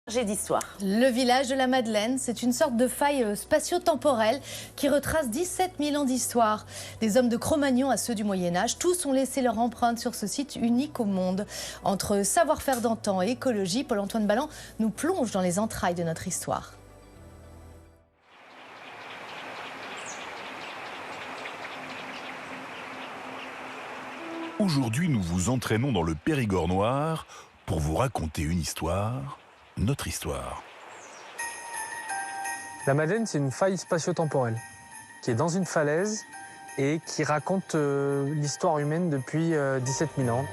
J'ai d'histoire. Le village de la Madeleine, c'est une sorte de faille spatio-temporelle qui retrace 17 000 ans d'histoire. Des hommes de Cro-Magnon à ceux du Moyen-Âge, tous ont laissé leur empreinte sur ce site unique au monde. Entre savoir-faire d'antan et écologie, Paul-Antoine Balland nous plonge dans les entrailles de notre histoire. Aujourd'hui, nous vous entraînons dans le Périgord noir pour vous raconter une histoire, notre histoire. La Madeleine, c'est une faille spatio-temporelle qui est dans une falaise et qui raconte l'histoire humaine depuis 17 000 ans.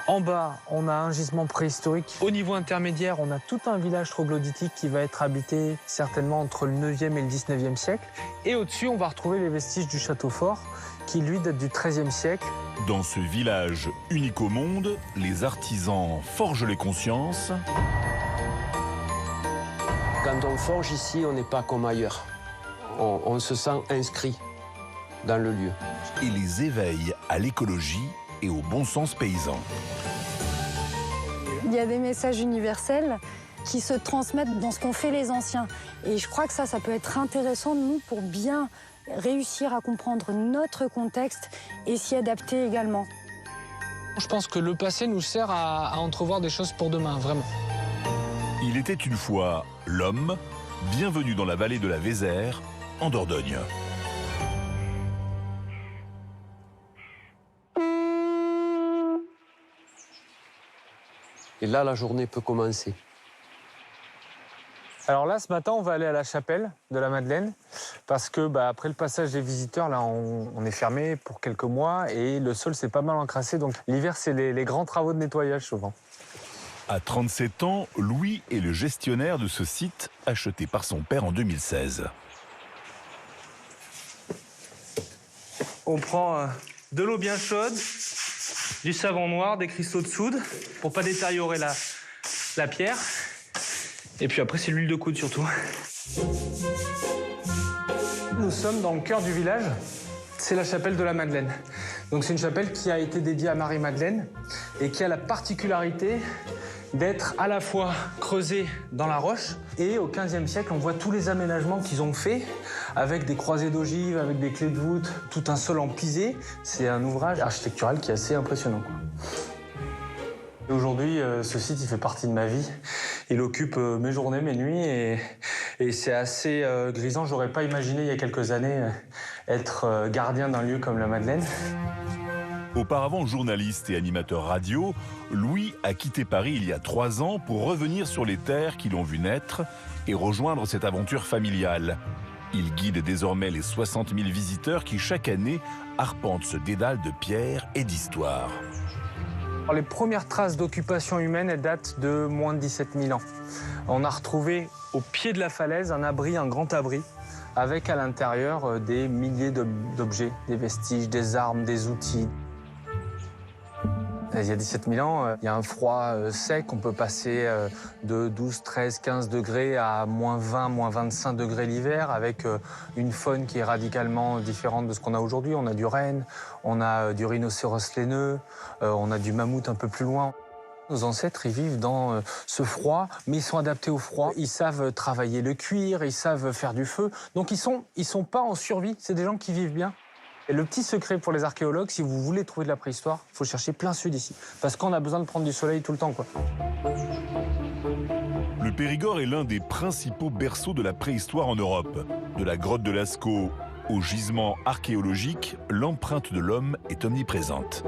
En bas, on a un gisement préhistorique. Au niveau intermédiaire, on a tout un village troglodytique qui va être habité certainement entre le 9e et le 19e siècle. Et au-dessus, on va retrouver les vestiges du château fort qui, lui, date du 13e siècle. Dans ce village unique au monde, les artisans forgent les consciences. Quand on forge ici, on n'est pas comme ailleurs. On se sent inscrit dans le lieu. Et les éveillent à l'écologie et au bon sens paysan. Il y a des messages universels qui se transmettent dans ce qu'ont fait les anciens. Et je crois que ça peut être intéressant, nous, pour bien réussir à comprendre notre contexte et s'y adapter également. Je pense que le passé nous sert à entrevoir des choses pour demain, vraiment. Il était une fois l'homme, bienvenue dans la vallée de la Vézère, en Dordogne. Et là, la journée peut commencer. Alors là, ce matin, on va aller à la chapelle de la Madeleine parce que après le passage des visiteurs, là, on est fermé pour quelques mois et le sol s'est pas mal encrassé. Donc l'hiver, c'est les grands travaux de nettoyage souvent. À 37 ans, Louis est le gestionnaire de ce site acheté par son père en 2016. On prend de l'eau bien chaude, du savon noir, des cristaux de soude pour pas détériorer la pierre. Et puis après, c'est l'huile de coude surtout. Nous sommes dans le cœur du village. C'est la chapelle de la Madeleine. Donc c'est une chapelle qui a été dédiée à Marie-Madeleine et qui a la particularité d'être à la fois creusée dans la roche et au XVe siècle, on voit tous les aménagements qu'ils ont faits avec des croisées d'ogives, avec des clés de voûte, tout un sol en pisé. C'est un ouvrage architectural qui est assez impressionnant, quoi. Aujourd'hui, ce site, il fait partie de ma vie. Il occupe mes journées, mes nuits et c'est assez grisant. J'aurais pas imaginé il y a quelques années être gardien d'un lieu comme la Madeleine. Auparavant journaliste et animateur radio, Louis a quitté Paris il y a 3 ans pour revenir sur les terres qui l'ont vu naître et rejoindre cette aventure familiale. Il guide désormais les 60 000 visiteurs qui chaque année arpentent ce dédale de pierres et d'histoire. Les premières traces d'occupation humaine, elles datent de moins de 17 000 ans. On a retrouvé au pied de la falaise un abri, un grand abri, avec à l'intérieur des milliers d'objets, des vestiges, des armes, des outils. Il y a 17 000 ans, il y a un froid sec. On peut passer de 12, 13, 15 degrés à moins 20, moins 25 degrés l'hiver, avec une faune qui est radicalement différente de ce qu'on a aujourd'hui. On a du renne, on a du rhinocéros laineux, on a du mammouth un peu plus loin. Nos ancêtres, ils vivent dans ce froid, mais ils sont adaptés au froid. Ils savent travailler le cuir, ils savent faire du feu. Donc ils sont pas en survie, c'est des gens qui vivent bien. Et le petit secret pour les archéologues, si vous voulez trouver de la préhistoire, il faut chercher plein sud ici. Parce qu'on a besoin de prendre du soleil tout le temps, quoi. Le Périgord est l'un des principaux berceaux de la préhistoire en Europe. De la grotte de Lascaux au gisement archéologique, l'empreinte de l'homme est omniprésente.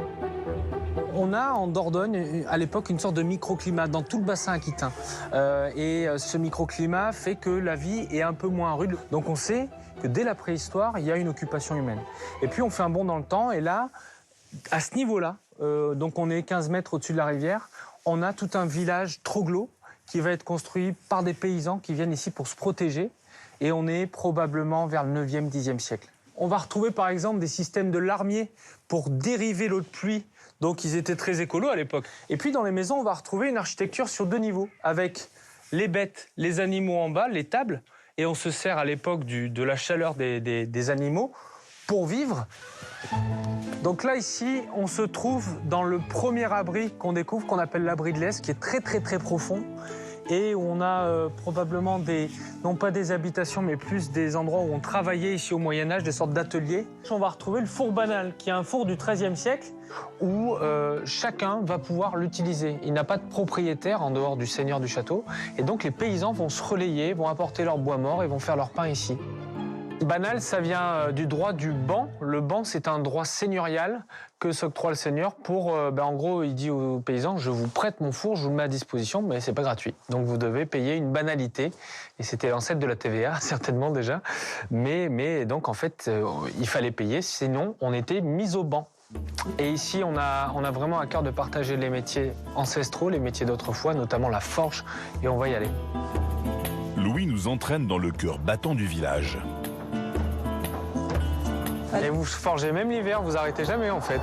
On a en Dordogne, à l'époque, une sorte de microclimat dans tout le bassin aquitain. Et ce microclimat fait que la vie est un peu moins rude. Donc on sait que dès la préhistoire, il y a une occupation humaine. Et puis on fait un bond dans le temps, et là, à ce niveau-là, donc on est 15 mètres au-dessus de la rivière, on a tout un village troglo qui va être construit par des paysans qui viennent ici pour se protéger. Et on est probablement vers le 9e, 10e siècle. On va retrouver par exemple des systèmes de larmiers pour dériver l'eau de pluie. Donc ils étaient très écolos à l'époque. Et puis dans les maisons, on va retrouver une architecture sur 2 niveaux, avec les bêtes, les animaux en bas, les tables. Et on se sert à l'époque de la chaleur des animaux pour vivre. Donc là, ici, on se trouve dans le premier abri qu'on découvre, qu'on appelle l'abri de l'Est, qui est très très très profond. Et où on a probablement non pas des habitations, mais plus des endroits où on travaillait ici au Moyen-Âge, des sortes d'ateliers. On va retrouver le four banal, qui est un four du XIIIe siècle, où chacun va pouvoir l'utiliser. Il n'a pas de propriétaire en dehors du seigneur du château. Et donc les paysans vont se relayer, vont apporter leur bois mort et vont faire leur pain ici. Banal, ça vient du droit du ban. Le ban, c'est un droit seigneurial que s'octroie le seigneur pour, en gros, il dit aux paysans, je vous prête mon four, je vous le mets à disposition, mais c'est pas gratuit. Donc vous devez payer une banalité. Et c'était l'ancêtre de la TVA, certainement déjà. Mais donc, en fait, il fallait payer, sinon on était mis au ban. Et ici, on a vraiment à cœur de partager les métiers ancestraux, les métiers d'autrefois, notamment la forge, et on va y aller. Louis nous entraîne dans le cœur battant du village. Et vous forgez même l'hiver, vous arrêtez jamais en fait.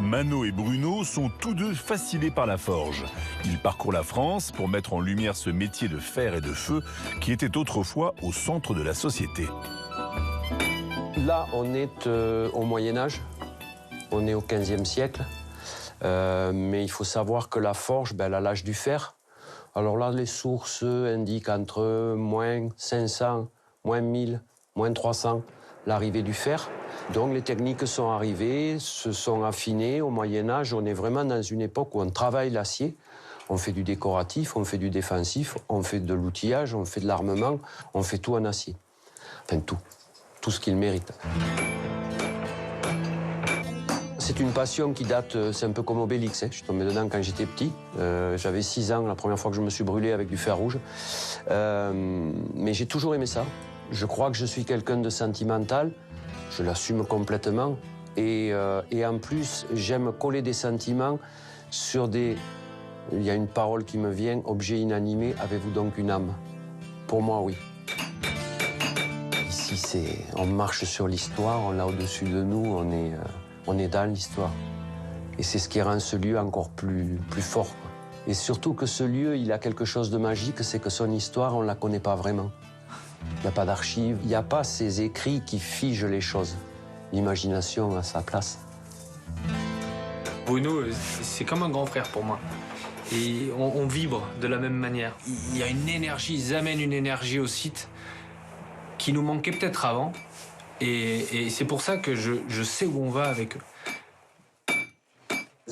Mano et Bruno sont tous deux fascinés par la forge. Ils parcourent la France pour mettre en lumière ce métier de fer et de feu qui était autrefois au centre de la société. Là, on est au Moyen-Âge, on est au XVe siècle, mais il faut savoir que la forge, elle a l'âge du fer. Alors là, les sources indiquent entre moins 500, moins 1000, moins 300 l'arrivée du fer. Donc les techniques sont arrivées, se sont affinées. Au Moyen-Âge, on est vraiment dans une époque où on travaille l'acier. On fait du décoratif, on fait du défensif, on fait de l'outillage, on fait de l'armement, on fait tout en acier. Enfin tout ce qu'il mérite. C'est une passion qui date, c'est un peu comme Obélix. Je suis tombé dedans quand j'étais petit. J'avais 6 ans, la première fois que je me suis brûlé avec du fer rouge. Mais j'ai toujours aimé ça. Je crois que je suis quelqu'un de sentimental. Je l'assume complètement. Et en plus, j'aime coller des sentiments sur des... Il y a une parole qui me vient, objet inanimé, avez-vous donc une âme? Pour moi, oui. Ici, on marche sur l'histoire, on l'a au-dessus de nous, on est dans l'histoire. Et c'est ce qui rend ce lieu encore plus fort, quoi. Et surtout que ce lieu, il a quelque chose de magique, c'est que son histoire, on ne la connaît pas vraiment. Il n'y a pas d'archives, il n'y a pas ces écrits qui figent les choses. L'imagination a sa place. Bruno, c'est comme un grand frère pour moi. Et on vibre de la même manière. Il y a une énergie, ils amènent une énergie au site qui nous manquait peut-être avant. Et c'est pour ça que je sais où on va avec eux.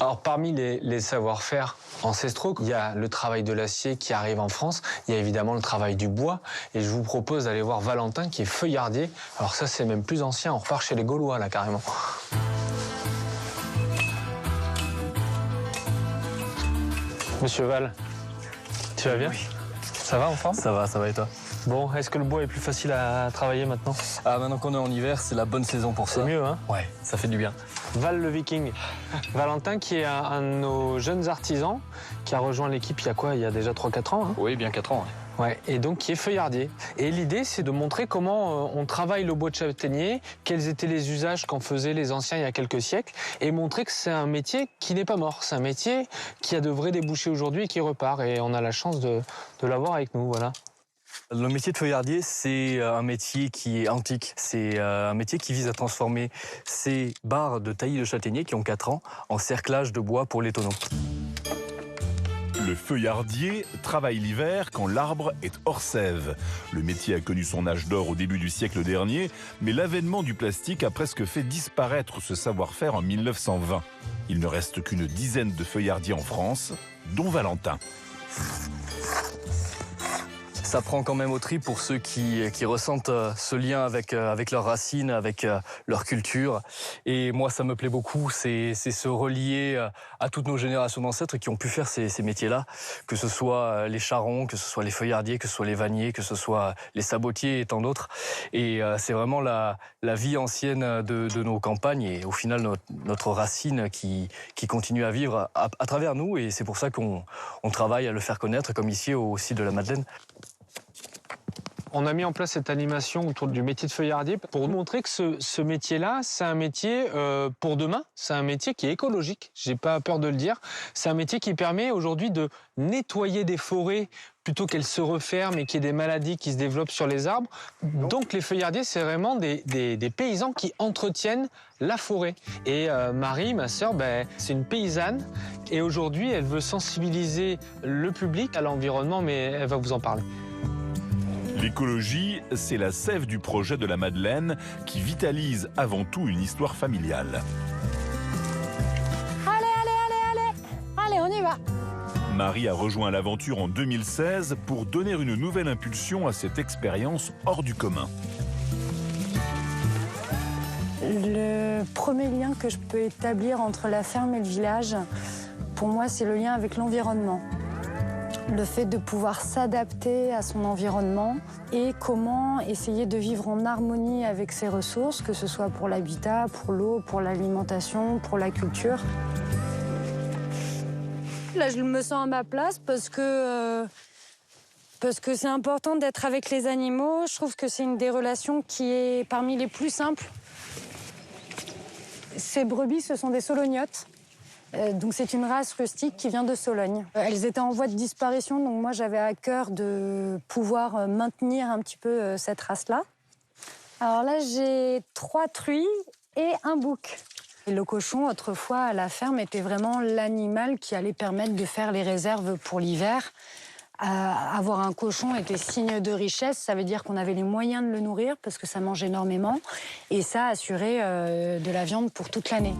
Alors parmi les savoir-faire ancestraux, il y a le travail de l'acier qui arrive en France, il y a évidemment le travail du bois, et je vous propose d'aller voir Valentin qui est feuillardier. Alors ça c'est même plus ancien, on repart chez les Gaulois là carrément. Monsieur Val, tu vas bien? Oui. Ça va en forme? Ça va et toi? Bon, est-ce que le bois est plus facile à travailler maintenant? Ah, maintenant qu'on est en hiver, c'est la bonne saison pour ça. C'est mieux, hein? Ouais, ça fait du bien. Val le Viking. Valentin qui est un de nos jeunes artisans, qui a rejoint l'équipe il y a quoi? Il y a déjà 3-4 ans, hein? Oui, bien 4 ans. Ouais, et donc qui est feuillardier. Et l'idée, c'est de montrer comment on travaille le bois de châtaignier, quels étaient les usages qu'en faisaient les anciens il y a quelques siècles, et montrer que c'est un métier qui n'est pas mort. C'est un métier qui a de vrais débouchés aujourd'hui et qui repart. Et on a la chance de l'avoir avec nous, voilà. Le métier de feuillardier, c'est un métier qui est antique. C'est un métier qui vise à transformer ces barres de taillis de châtaignier qui ont 4 ans en cerclage de bois pour les tonneaux. Le feuillardier travaille l'hiver quand l'arbre est hors sève. Le métier a connu son âge d'or au début du siècle dernier, mais l'avènement du plastique a presque fait disparaître ce savoir-faire en 1920. Il ne reste qu'une dizaine de feuillardiers en France, dont Valentin. Ça prend quand même au trip pour ceux qui ressentent ce lien avec leurs racines, avec leur culture. Et moi, ça me plaît beaucoup, c'est se relier à toutes nos générations d'ancêtres qui ont pu faire ces métiers-là, que ce soit les charrons, que ce soit les feuillardiers, que ce soit les vanniers, que ce soit les sabotiers et tant d'autres. Et c'est vraiment la vie ancienne de nos campagnes et au final notre racine qui continue à vivre à travers nous. Et c'est pour ça qu'on travaille à le faire connaître, comme ici au site de la Madeleine. On a mis en place cette animation autour du métier de feuillardier pour montrer que ce métier-là, c'est un métier pour demain. C'est un métier qui est écologique, j'ai pas peur de le dire. C'est un métier qui permet aujourd'hui de nettoyer des forêts plutôt qu'elles se referment et qu'il y ait des maladies qui se développent sur les arbres. Donc les feuillardiers, c'est vraiment des paysans qui entretiennent la forêt. Et Marie, ma sœur, c'est une paysanne. Et aujourd'hui, elle veut sensibiliser le public à l'environnement, mais elle va vous en parler. L'écologie, c'est la sève du projet de la Madeleine qui vitalise avant tout une histoire familiale. Allez, on y va. Marie a rejoint l'aventure en 2016 pour donner une nouvelle impulsion à cette expérience hors du commun. Le premier lien que je peux établir entre la ferme et le village, pour moi, c'est le lien avec l'environnement. Le fait de pouvoir s'adapter à son environnement et comment essayer de vivre en harmonie avec ses ressources, que ce soit pour l'habitat, pour l'eau, pour l'alimentation, pour la culture. Là, je me sens à ma place parce que c'est important d'être avec les animaux. Je trouve que c'est une des relations qui est parmi les plus simples. Ces brebis, ce sont des solognottes. Donc c'est une race rustique qui vient de Sologne. Elles étaient en voie de disparition, donc moi j'avais à cœur de pouvoir maintenir un petit peu cette race-là. Alors là, j'ai 3 truies et un bouc. Et le cochon, autrefois, à la ferme, était vraiment l'animal qui allait permettre de faire les réserves pour l'hiver. Avoir un cochon était signe de richesse, ça veut dire qu'on avait les moyens de le nourrir parce que ça mange énormément et ça assurait de la viande pour toute l'année.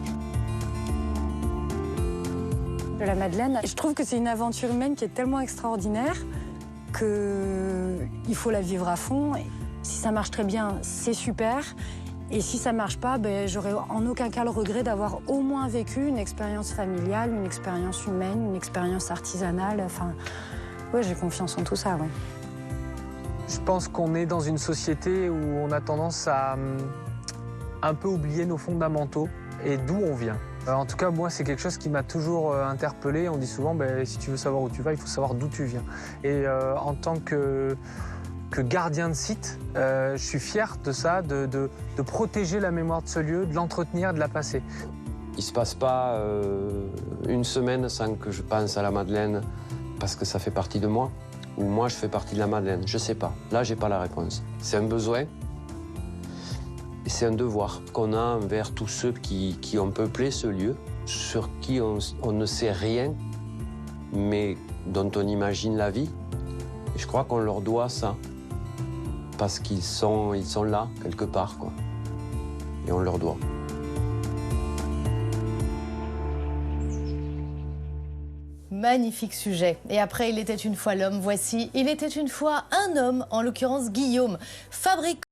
De la Madeleine, je trouve que c'est une aventure humaine qui est tellement extraordinaire qu'il faut la vivre à fond. Si ça marche très bien, c'est super. Et si ça marche pas, j'aurais en aucun cas le regret d'avoir au moins vécu une expérience familiale, une expérience humaine, une expérience artisanale. Enfin, ouais, j'ai confiance en tout ça, ouais. Je pense qu'on est dans une société où on a tendance à un peu oublier nos fondamentaux et d'où on vient. En tout cas, moi, c'est quelque chose qui m'a toujours interpellé. On dit souvent, si tu veux savoir où tu vas, il faut savoir d'où tu viens. Et en tant que gardien de site, je suis fier de ça, de protéger la mémoire de ce lieu, de l'entretenir, de la passer. Il ne se passe pas une semaine sans que je pense à la Madeleine parce que ça fait partie de moi, ou moi je fais partie de la Madeleine. Je ne sais pas. Là, je n'ai pas la réponse. C'est un besoin et c'est un devoir qu'on a envers tous ceux qui ont peuplé ce lieu, sur qui on ne sait rien, mais dont on imagine la vie. Et je crois qu'on leur doit ça. Parce qu'ils sont là, quelque part, quoi. Et on leur doit. Magnifique sujet. Et après, il était une fois l'homme, voici Il était une fois un homme, en l'occurrence Guillaume, fabricant